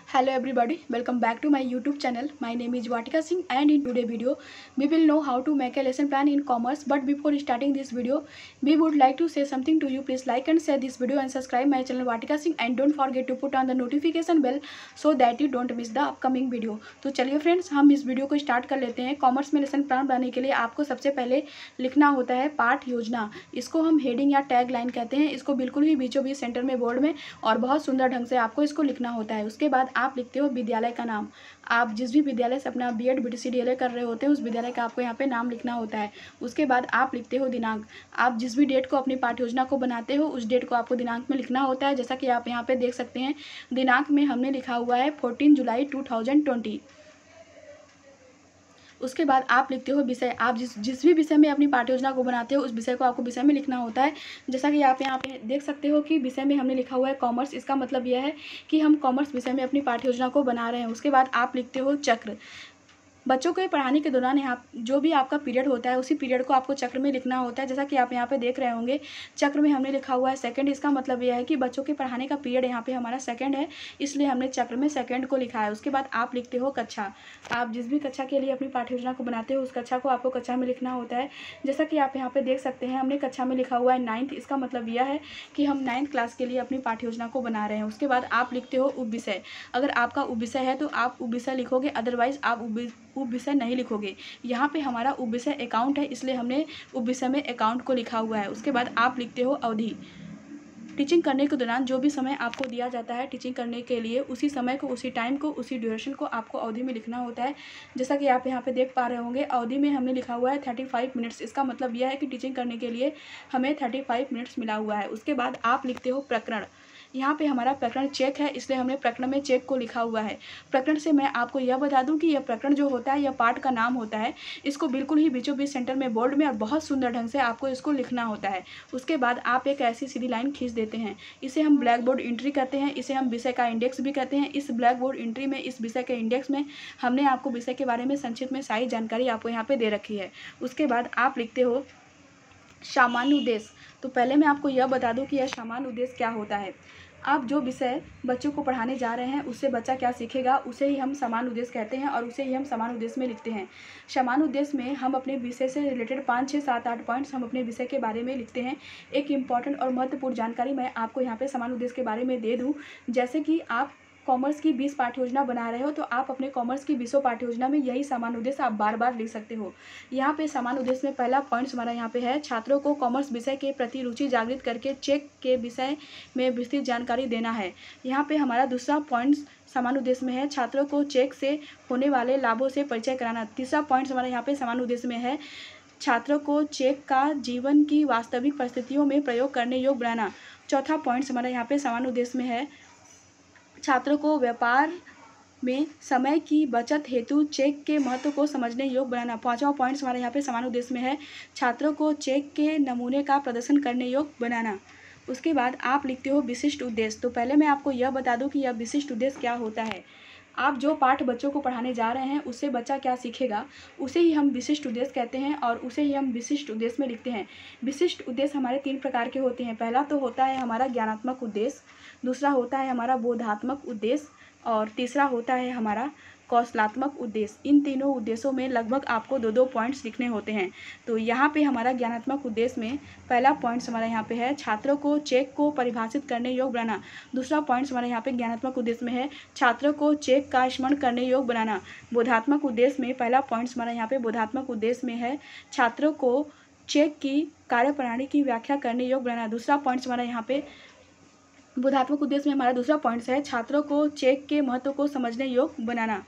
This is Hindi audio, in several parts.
Hello everybody, welcome back to my YouTube channel. My name is Vatika Singh and in today's video we will know how to make a lesson plan in commerce. But before starting this video, we would like to say something to you. Please like and share this video and subscribe my channel Vatika Singh and don't forget to put on the notification bell so that you don't miss the upcoming video. तो चलिए फ्रेंड्स, हम इस वीडियो को स्टार्ट कर लेते हैं। कॉमर्स में लेसन प्लान बनाने के लिए आपको सबसे पहले लिखना होता है पाठ योजना। इसको हम हेडिंग या टैग लाइन कहते हैं। इसको बिल्कुल ही बीचों बीच सेंटर में बोर्ड में और बहुत सुंदर ढंग से आपको इसको लिखना होता है। उसके बाद आप लिखते हो विद्यालय का नाम। आप जिस भी विद्यालय से अपना बीएड बीटीसी डीएलएड कर रहे होते हैं उस विद्यालय का आपको यहाँ पे नाम लिखना होता है। उसके बाद आप लिखते हो दिनांक। आप जिस भी डेट को अपनी पाठ्य योजना को बनाते हो उस डेट को आपको दिनांक में लिखना होता है। जैसा कि आप यहाँ पे देख सकते हैं, दिनांक में हमने लिखा हुआ है 14 जुलाई 2020। उसके बाद आप लिखते हो विषय। आप जिस भी विषय में अपनी पाठ्य योजना को बनाते हो उस विषय को आपको विषय में लिखना होता है। जैसा कि आप यहाँ पे देख सकते हो कि विषय में हमने लिखा हुआ है कॉमर्स। इसका मतलब यह है कि हम कॉमर्स विषय में अपनी पाठ्य योजना को बना रहे हैं। उसके बाद आप लिखते हो चक्र। बच्चों को पढ़ाने के दौरान यहाँ जो भी आपका पीरियड होता है उसी पीरियड को आपको चक्र में लिखना होता है। जैसा कि आप यहाँ पे देख रहे होंगे, चक्र में हमने लिखा हुआ है सेकंड। इसका मतलब यह है कि बच्चों के पढ़ाने का पीरियड यहाँ पे हमारा सेकंड है, इसलिए हमने चक्र में सेकंड को लिखा है। उसके बाद आप लिखते हो कक्षा। आप जिस भी कक्षा के लिए अपनी पाठ्य योजना को बनाते हो उस कक्षा को आपको कक्षा में लिखना होता है। जैसा कि आप यहाँ पे देख सकते हैं, हमने कक्षा में लिखा हुआ है 9th। इसका मतलब यह है कि हम 9th क्लास के लिए अपनी पाठ्य योजना को बना रहे हैं। उसके बाद आप लिखते हो उप विषय। अगर आपका उप विषय है तो आप उप विषय लिखोगे, अदरवाइज आप उप विषय नहीं लिखोगे। यहाँ पे हमारा उप विषय अकाउंट है, इसलिए हमने उप विषय में अकाउंट को लिखा हुआ है। उसके बाद आप लिखते हो अवधि। टीचिंग करने के दौरान जो भी समय आपको दिया जाता है टीचिंग करने के लिए, उसी समय को, उसी टाइम को, उसी ड्यूरेशन को आपको अवधि में लिखना होता है। जैसा कि आप यहाँ पे देख पा रहे होंगे, अवधि में हमने लिखा हुआ है 35 मिनट्स। इसका मतलब यह है कि टीचिंग करने के लिए हमें 35 मिनट्स मिला हुआ है। उसके बाद आप लिखते हो प्रकरण। यहाँ पे हमारा प्रकरण चेक है, इसलिए हमने प्रकरण में चेक को लिखा हुआ है। प्रकरण से मैं आपको यह बता दूं कि यह प्रकरण जो होता है यह पाठ का नाम होता है। इसको बिल्कुल ही बीचों बीच सेंटर में बोर्ड में और बहुत सुंदर ढंग से आपको इसको लिखना होता है। उसके बाद आप एक ऐसी सीधी लाइन खींच देते हैं। इसे हम ब्लैक बोर्ड एंट्री कहते हैं। इसे हम विषय का इंडेक्स भी कहते हैं। इस ब्लैक बोर्ड एंट्री में, इस विषय के इंडेक्स में हमने आपको विषय के बारे में संक्षिप्त में सारी जानकारी आपको यहाँ पे दे रखी है। उसके बाद आप लिखते हो सामान्य उद्देश्य। तो पहले मैं आपको यह बता दूं कि यह सामान्य उद्देश्य क्या होता है। आप जो विषय बच्चों को पढ़ाने जा रहे हैं उससे बच्चा क्या सीखेगा उसे ही हम सामान्य उद्देश्य कहते हैं और उसे ही हम सामान्य उद्देश्य में लिखते हैं। सामान्य उद्देश्य में हम अपने विषय से रिलेटेड 5, 6, 7, 8 पॉइंट्स हम अपने विषय के बारे में लिखते हैं। एक इम्पॉर्टेंट और महत्वपूर्ण जानकारी मैं आपको यहाँ पे सामान्य उद्देश्य के बारे में दे दूँ। जैसे कि आप कॉमर्स की 20 पाठ्य योजना बना रहे हो तो आप अपने कॉमर्स की 20 पाठ्य योजना में यही सामान्य उद्देश्य आप बार बार लिख सकते हो। यहाँ पे सामान्य उद्देश्य में पहला पॉइंट हमारा यहाँ पे है छात्रों को कॉमर्स विषय के प्रति रुचि जागृत करके चेक के विषय में विस्तृत जानकारी देना है। यहाँ पे हमारा दूसरा पॉइंट सामान्य उद्देश्य में है छात्रों को चेक से होने वाले लाभों से परिचय कराना। तीसरा पॉइंट हमारा यहाँ पे सामान्य उद्देश्य में है छात्रों को चेक का जीवन की वास्तविक परिस्थितियों में प्रयोग करने योग्य बनाना। चौथा पॉइंट हमारा यहाँ पे सामान्य उद्देश्य में है छात्रों को व्यापार में समय की बचत हेतु चेक के महत्व को समझने योग्य बनाना। पांचवा पॉइंट हमारे यहाँ पे सामान्य उद्देश्य में है छात्रों को चेक के नमूने का प्रदर्शन करने योग्य बनाना। उसके बाद आप लिखते हो विशिष्ट उद्देश्य। तो पहले मैं आपको यह बता दूं कि यह विशिष्ट उद्देश्य क्या होता है। आप जो पाठ बच्चों को पढ़ाने जा रहे हैं उससे बच्चा क्या सीखेगा उसे ही हम विशिष्ट उद्देश्य कहते हैं और उसे ही हम विशिष्ट उद्देश्य में लिखते हैं। विशिष्ट उद्देश्य हमारे 3 प्रकार के होते हैं। पहला तो होता है हमारा ज्ञानात्मक उद्देश्य, दूसरा होता है हमारा बोधात्मक उद्देश्य और तीसरा होता है हमारा कौशलात्मक उद्देश्य। इन तीनों उद्देश्यों में लगभग आपको 2-2 पॉइंट्स लिखने होते हैं। तो यहाँ पे हमारा ज्ञानात्मक उद्देश्य में पहला पॉइंट्स हमारा यहाँ पे है छात्रों को चेक को परिभाषित करने योग्य बनाना। दूसरा पॉइंट्स हमारे यहाँ पे ज्ञानात्मक उद्देश्य में है छात्रों को चेक का स्मरण करने योग्य बनाना। बोधात्मक उद्देश्य में पहला पॉइंट्स हमारा यहाँ पे बोधात्मक उद्देश्य में है छात्रों को चेक की कार्यप्रणाली की व्याख्या करने योग्य बनाना। दूसरा पॉइंट्स हमारा यहाँ पे बोधात्मक उद्देश्य में हमारा दूसरा पॉइंट्स है छात्रों को चेक के महत्व को समझने योग्य बनाना।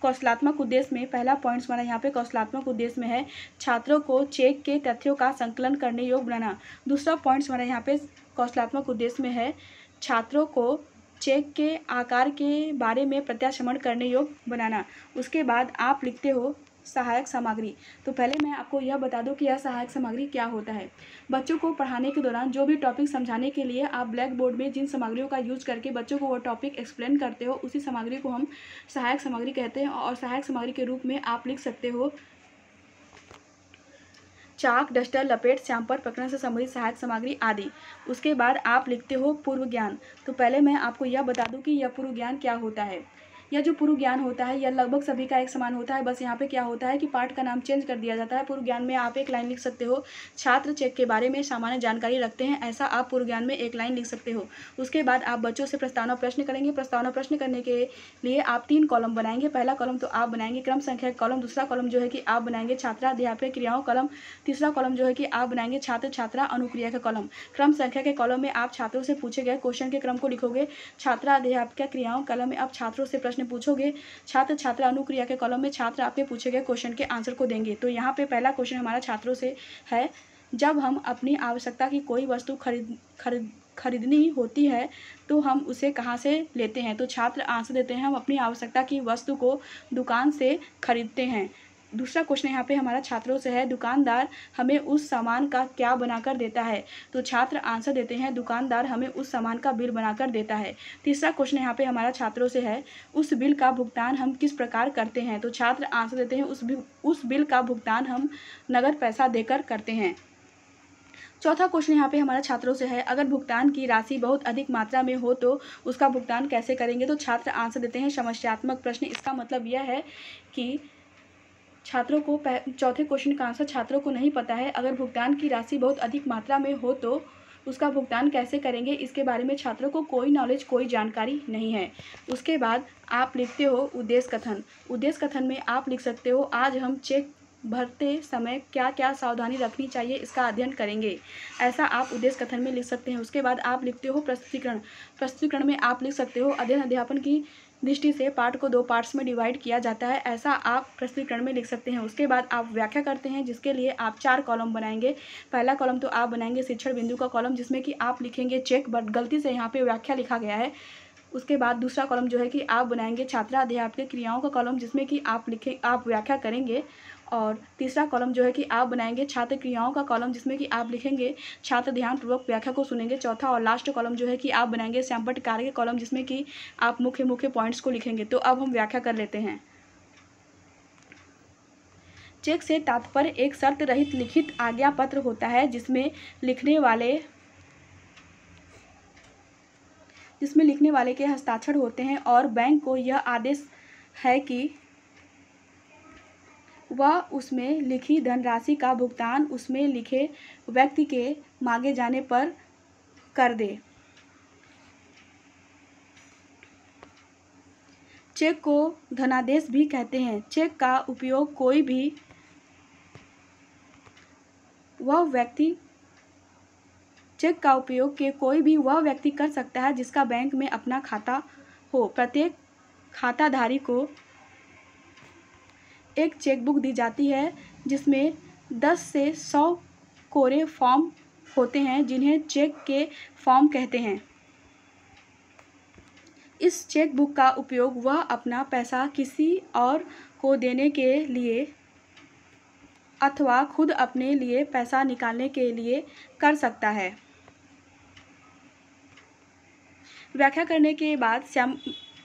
कौशलात्मक उद्देश्य में पहला पॉइंट्स हमारा यहाँ पे कौशलात्मक उद्देश्य में है छात्रों को चेक के तथ्यों का संकलन करने योग्य बनाना। दूसरा पॉइंट्स हमारा यहाँ पे कौशलात्मक उद्देश्य में है छात्रों को चेक के आकार के बारे में प्रत्याशमन करने योग्य बनाना। उसके बाद आप लिखते हो सहायक सामग्री। तो पहले मैं आपको यह बता दूं कि यह सहायक सामग्री क्या होता है। बच्चों को पढ़ाने के दौरान जो भी टॉपिक समझाने के लिए आप ब्लैक बोर्ड में जिन सामग्रियों का यूज करके बच्चों को वो टॉपिक एक्सप्लेन करते हो उसी सामग्री को हम सहायक सामग्री कहते हैं। और सहायक सामग्री के रूप में आप लिख सकते हो चाक, डस्टर, लपेट, श्यामपर, प्रकरण से संबंधित सहायक सामग्री आदि। उसके बाद आप लिखते हो पूर्व ज्ञान। तो पहले मैं आपको यह बता दूं कि यह पूर्व ज्ञान क्या होता है। यह जो पूर्व ज्ञान होता है यह लगभग सभी का एक समान होता है, बस यहाँ पे क्या होता है कि पाठ का नाम चेंज कर दिया जाता है। पूर्व ज्ञान में आप एक लाइन लिख सकते हो, छात्र चेक के बारे में सामान्य जानकारी रखते हैं, ऐसा आप पूर्व ज्ञान में एक लाइन लिख सकते हो। उसके बाद आप बच्चों से प्रस्तावना प्रश्न करेंगे। प्रस्तावना प्रश्न करने के लिए आप 3 कॉलम बनाएंगे। पहला कॉलम तो आप बनाएंगे क्रम संख्या कॉलम, दूसरा कॉलम जो है कि आप बनाएंगे छात्राध्यापक क्रियाओं कॉलम, तीसरा कॉलम जो है कि आप बनाएंगे छात्र छात्रा अनुक्रिया का कॉलम। क्रम संख्या के कॉलम में आप छात्रों से पूछे गए क्वेश्चन के क्रम को लिखोगे। छात्राध्यापक क्रियाओं कॉलम में आप छात्रों से प्रश्न पूछोगे। छात्र छात्रा अनुक्रिया के कॉलम में छात्र आपके पूछे गए क्वेश्चन के आंसर को देंगे। तो यहाँ पे पहला क्वेश्चन हमारा छात्रों से है, जब हम अपनी आवश्यकता की कोई वस्तु खरीदनी होती है तो हम उसे कहाँ से लेते हैं। तो छात्र आंसर देते हैं, हम अपनी आवश्यकता की वस्तु को दुकान से खरीदते हैं। दूसरा क्वेश्चन यहाँ पे हमारा छात्रों से है, दुकानदार हमें उस सामान का क्या बनाकर देता है। तो छात्र आंसर देते हैं, दुकानदार हमें उस सामान का बिल बनाकर देता है। तीसरा क्वेश्चन यहाँ पे हमारा छात्रों से है, उस बिल का भुगतान हम किस प्रकार करते हैं। तो छात्र आंसर देते हैं, उस बिल का भुगतान हम नगद पैसा देकर करते हैं। चौथा क्वेश्चन यहाँ पे हमारा छात्रों से है, अगर भुगतान की राशि बहुत अधिक मात्रा में हो तो उसका भुगतान कैसे करेंगे। तो छात्र आंसर देते हैं, समस्यात्मक प्रश्न। इसका मतलब यह है कि छात्रों को चौथे क्वेश्चन का आंसर छात्रों को नहीं पता है। अगर भुगतान की राशि बहुत अधिक मात्रा में हो तो उसका भुगतान कैसे करेंगे, इसके बारे में छात्रों को कोई नॉलेज, कोई जानकारी नहीं है। उसके बाद आप लिखते हो उद्देश्य कथन। उद्देश्य कथन में आप लिख सकते हो, आज हम चेक भरते समय क्या क्या सावधानी रखनी चाहिए इसका अध्ययन करेंगे, ऐसा आप उद्देश्य कथन में लिख सकते हैं। उसके बाद आप लिखते हो प्रस्तुतिकरण। प्रस्तुतिकरण में आप लिख सकते हो, अध्ययन अध्यापन की दृष्टि से पाठ को 2 पार्ट्स में डिवाइड किया जाता है, ऐसा आप प्रस्तुतिकरण में लिख सकते हैं। उसके बाद आप व्याख्या करते हैं, जिसके लिए आप 4 कॉलम बनाएंगे। पहला कॉलम तो आप बनाएंगे शिक्षण बिंदु का कॉलम, जिसमें कि आप लिखेंगे चेक, बट गलती से यहाँ पे व्याख्या लिखा गया है। उसके बाद दूसरा कॉलम जो है कि आप बनाएंगे छात्राध्यापक क्रियाओं का कॉलम, जिसमें कि आप व्याख्या करेंगे। और तीसरा कॉलम जो है कि आप बनाएंगे छात्र क्रियाओं का कॉलम, जिसमें कि आप लिखेंगे छात्र ध्यानपूर्वक व्याख्या को सुनेंगे। चौथा और लास्ट कॉलम जो है कि आप बनाएंगे श्यामपट्ट कार्य के कॉलम, जिसमें कि आप मुख्य पॉइंट्स को लिखेंगे। तो अब हम व्याख्या कर लेते हैं। चेक से तात्पर्य एक शर्त रहित लिखित आज्ञा पत्र होता है, जिसमें लिखने वाले के हस्ताक्षर होते हैं और बैंक को यह आदेश है कि वह उसमें लिखी धनराशि का भुगतान उसमें लिखे व्यक्ति के मांगे जाने पर कर दे। चेक को धनादेश भी कहते हैं। चेक का उपयोग कोई भी वह व्यक्ति कर सकता है जिसका बैंक में अपना खाता हो। प्रत्येक खाताधारी को एक चेकबुक दी जाती है, जिसमें 10 से 100 कोरे फॉर्म होते हैं, जिन्हें चेक के फॉर्म कहते हैं। इस चेकबुक का उपयोग वह अपना पैसा किसी और को देने के लिए अथवा खुद अपने लिए पैसा निकालने के लिए कर सकता है। व्याख्या करने के बाद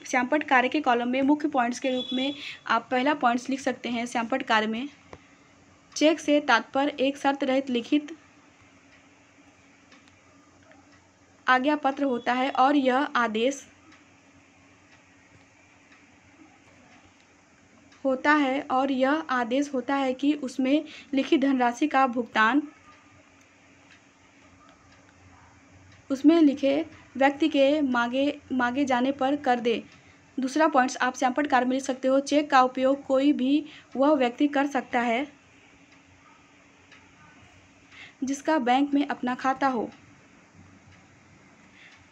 श्यामपट्ट कार्य के कॉलम में मुख्य पॉइंट्स के रूप में आप पहला पॉइंट्स लिख सकते हैं। श्यामपट्ट कार्य में चेक से तात्पर्य एक शर्त रहित लिखित आज्ञा पत्र होता है और यह आदेश होता है कि उसमें लिखी धनराशि का भुगतान उसमें लिखे व्यक्ति के मांगे जाने पर कर दे। दूसरा पॉइंट्स आप श्यामपट्ट कार्य में लिख सकते हो, चेक का उपयोग कोई भी वह व्यक्ति कर सकता है जिसका बैंक में अपना खाता हो।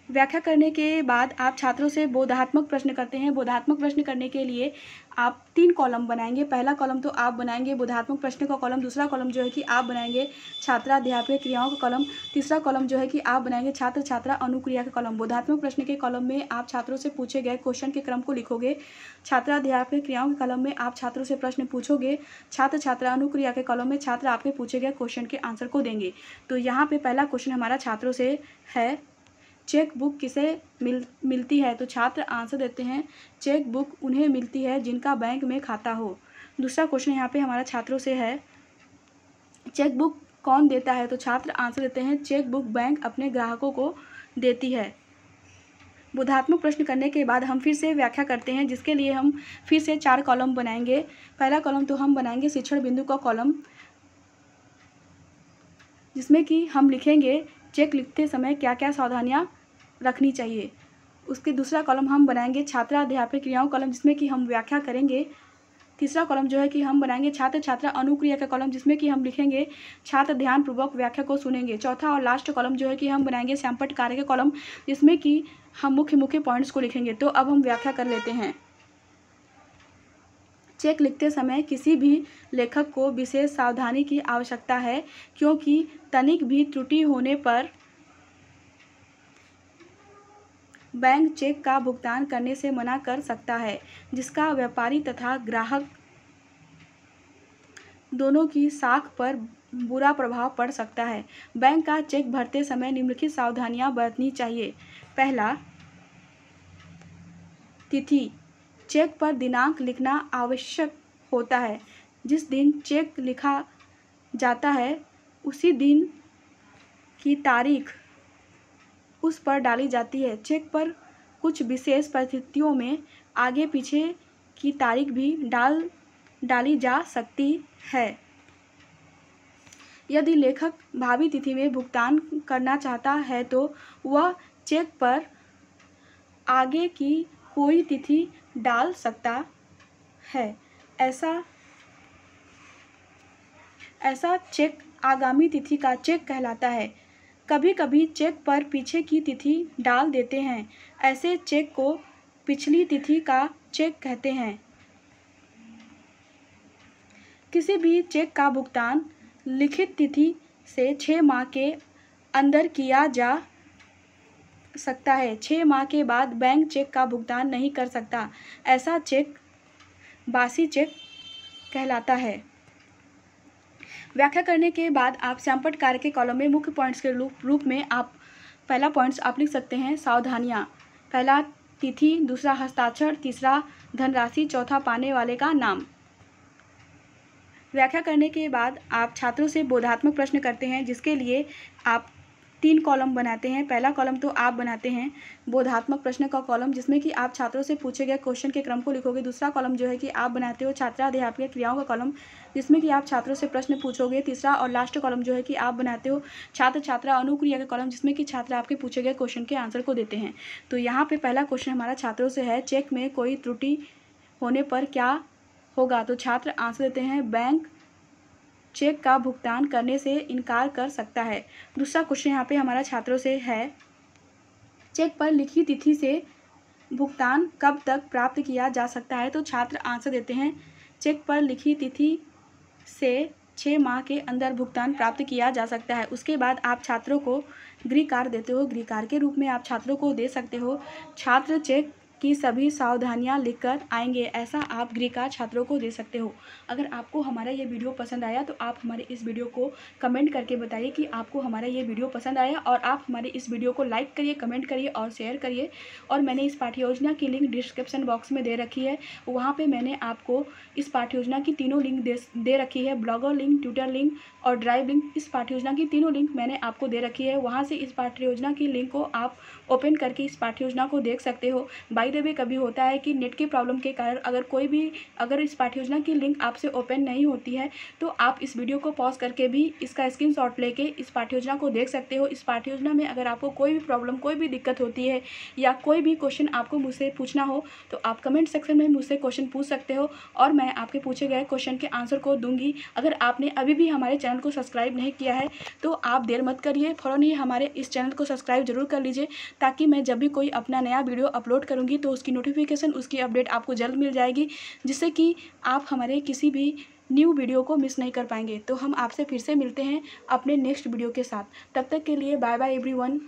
व्याख्या करने के बाद आप छात्रों से बोधात्मक प्रश्न करते हैं। बोधात्मक प्रश्न करने के लिए आप 3 कॉलम बनाएंगे। पहला कॉलम तो आप बनाएंगे बोधात्मक प्रश्न का कॉलम, दूसरा कॉलम जो है कि आप बनाएंगे छात्राध्यापक क्रियाओं का कॉलम, तीसरा कॉलम जो है कि आप बनाएंगे छात्र छात्रा अनुक्रिया का कॉलम। बोधात्मक प्रश्न के कॉलम में आप छात्रों से पूछे गए क्वेश्चन के क्रम को लिखोगे। छात्राध्यापक क्रियाओं के कॉलम में आप छात्रों से प्रश्न पूछोगे। छात्र छात्रा अनुक्रिया के कॉलम में छात्र आपके पूछे गए क्वेश्चन के आंसर को देंगे। तो यहाँ पे पहला क्वेश्चन हमारा छात्रों से है, चेक बुक किसे मिलती है। तो छात्र आंसर देते हैं, चेक बुक उन्हें मिलती है जिनका बैंक में खाता हो। दूसरा क्वेश्चन यहाँ पे हमारा छात्रों से है, चेक बुक कौन देता है? तो छात्र आंसर देते हैं चेक बुक बैंक अपने ग्राहकों को देती है। बोधात्मक प्रश्न करने के बाद हम फिर से व्याख्या करते हैं, जिसके लिए हम फिर से 4 कॉलम बनाएंगे। पहला कॉलम तो हम बनाएंगे शिक्षण बिंदु का कॉलम, जिसमें कि हम लिखेंगे चेक लिखते समय क्या क्या सावधानियां रखनी चाहिए। उसके दूसरा कॉलम हम बनाएंगे छात्रा अध्यापक क्रियाओं कॉलम, जिसमें कि हम व्याख्या करेंगे। तीसरा कॉलम जो है कि हम बनाएंगे छात्र छात्रा अनुक्रिया का कॉलम, जिसमें कि हम लिखेंगे छात्र ध्यानपूर्वक व्याख्या को सुनेंगे। चौथा और लास्ट कॉलम जो है कि हम बनाएंगे सैंपट कार्य का कॉलम, जिसमें कि हम मुख्य मुख्य पॉइंट्स को लिखेंगे। तो अब हम व्याख्या कर लेते हैं। चेक लिखते समय किसी भी लेखक को विशेष सावधानी की आवश्यकता है, क्योंकि तनिक भी त्रुटि होने पर बैंक चेक का भुगतान करने से मना कर सकता है, जिसका व्यापारी तथा ग्राहक दोनों की साख पर बुरा प्रभाव पड़ सकता है। बैंक का चेक भरते समय निम्नलिखित सावधानियां बरतनी चाहिए। पहला, तिथि। चेक पर दिनांक लिखना आवश्यक होता है। जिस दिन चेक लिखा जाता है उसी दिन की तारीख उस पर डाली जाती है। चेक पर कुछ विशेष परिस्थितियों में आगे पीछे की तारीख भी डाली जा सकती है। यदि लेखक भावी तिथि में भुगतान करना चाहता है तो वह चेक पर आगे की कोई तिथि डाल सकता है। ऐसा चेक आगामी तिथि का चेक कहलाता है। कभी कभी चेक पर पीछे की तिथि डाल देते हैं। ऐसे चेक को पिछली तिथि का चेक कहते हैं। किसी भी चेक का भुगतान लिखित तिथि से 6 माह के अंदर किया जा सकता है। 6 माह के बाद बैंक चेक का भुगतान नहीं कर सकता। ऐसा चेक बासी चेक कहलाता है। व्याख्या करने के बाद आप सैंपट कार्य के कॉलम में मुख्य पॉइंट्स के रूप में आप पहला पॉइंट्स आप लिख सकते हैं सावधानियां। पहला तिथि, दूसरा हस्ताक्षर, तीसरा धनराशि, चौथा पाने वाले का नाम। व्याख्या करने के बाद आप छात्रों से बोधात्मक प्रश्न करते हैं, जिसके लिए आप 3 कॉलम बनाते हैं। पहला कॉलम तो आप बनाते हैं बोधात्मक प्रश्न का कॉलम, जिसमें कि आप छात्रों से पूछे गए क्वेश्चन के क्रम को लिखोगे। दूसरा कॉलम जो है कि आप बनाते हो छात्रा अध्यापक क्रियाओं का कॉलम, जिसमें कि आप छात्रों से प्रश्न पूछोगे। तीसरा और लास्ट कॉलम जो है कि आप बनाते हो छात्र छात्रा अनुक्रिया का कॉलम, जिसमें कि छात्र आपके पूछे गए क्वेश्चन के आंसर को देते हैं। तो यहाँ पे पहला क्वेश्चन हमारा छात्रों से है, चेक में कोई त्रुटि होने पर क्या होगा? तो छात्र आंसर देते हैं बैंक चेक का भुगतान करने से इनकार कर सकता है। दूसरा क्वेश्चन यहाँ पे हमारा छात्रों से है, चेक पर लिखी तिथि से भुगतान कब तक प्राप्त किया जा सकता है? तो छात्र आंसर देते हैं चेक पर लिखी तिथि से 6 माह के अंदर भुगतान प्राप्त किया जा सकता है। उसके बाद आप छात्रों को गृह कार्य देते हो। गृह कार्य के रूप में आप छात्रों को दे सकते हो, छात्र चेक की सभी सावधानियां लिखकर आएंगे। ऐसा आप गृह कार्य छात्रों को दे सकते हो। अगर आपको हमारा ये वीडियो पसंद आया तो आप हमारे इस वीडियो को कमेंट करके बताइए कि आपको हमारा ये वीडियो पसंद आया, और आप हमारे इस वीडियो को लाइक करिए, कमेंट करिए और शेयर करिए। और मैंने इस पाठ्य योजना की लिंक डिस्क्रिप्शन बॉक्स में दे रखी है। वहाँ पर मैंने आपको इस पाठ्य योजना की तीनों लिंक दे रखी है, ब्लॉगर लिंक, ट्विटर लिंक और ड्राइव लिंक। इस पाठ्य योजना की तीनों लिंक मैंने आपको दे रखी है। वहाँ से इस पाठ्य योजना की लिंक को आप ओपन करके इस पाठ्य योजना को देख सकते हो। बाय द वे कभी होता है कि नेट की प्रॉब्लम के कारण अगर इस पाठ्य योजना की लिंक आपसे ओपन नहीं होती है तो आप इस वीडियो को पॉज करके भी इसका स्क्रीनशॉट लेके इस पाठ्य योजना को देख सकते हो। इस पाठ्य योजना में अगर आपको कोई भी प्रॉब्लम, कोई भी दिक्कत होती है या कोई भी क्वेश्चन आपको मुझसे पूछना हो तो आप कमेंट सेक्शन में मुझसे क्वेश्चन पूछ सकते हो और मैं आपके पूछे गए क्वेश्चन के आंसर को दूंगी। अगर आपने अभी भी हमारे चैनल को सब्सक्राइब नहीं किया है तो आप देर मत करिए, फ़ौरन ही हमारे इस चैनल को सब्सक्राइब जरूर कर लीजिए, ताकि मैं जब भी कोई अपना नया वीडियो अपलोड करूंगी तो उसकी नोटिफिकेशन, उसकी अपडेट आपको जल्द मिल जाएगी, जिससे कि आप हमारे किसी भी न्यू वीडियो को मिस नहीं कर पाएंगे। तो हम आपसे फिर से मिलते हैं अपने नेक्स्ट वीडियो के साथ। तब तक के लिए बाय बाय एवरीवन।